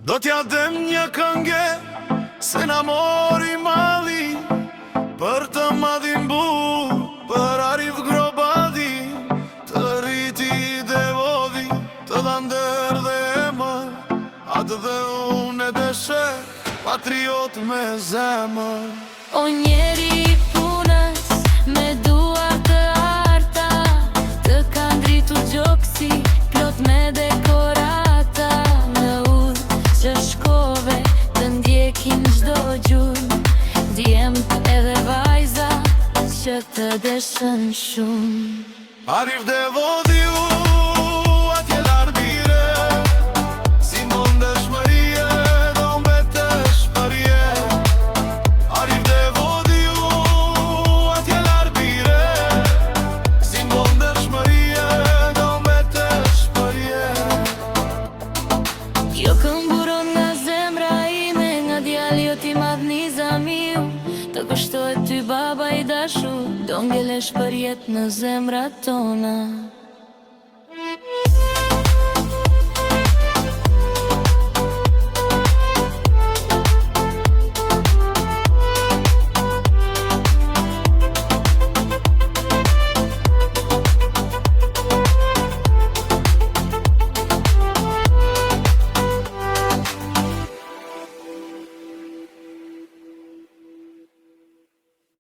Do t'ja dem një këngë se na mori mali, për të madhin bu, për arif grobadi, të rriti dhe vodhi, të dhander dhe emër, atë dhe unë e deshe, patriot me zemër. O njeri I punës, me duar të arta, të ka ngritur gjoksi, plot me dekorata, në urë që shkove, të ndjekin çdo gjurmë, djemt edhe vajza, që të deshën shumë. Arif dhe vodhi atje larbire, si mondesh Marie, do mbetesh Marie. Arif dhe vodhi atje larbire, si mondesh Marie, do mbetesh Marie. Kjo këmburon nga zemra ime, nga djali o ti madhni zamiu, të kushtohet ty baba I dashur, do ngelesh për jetë në zemrat tona.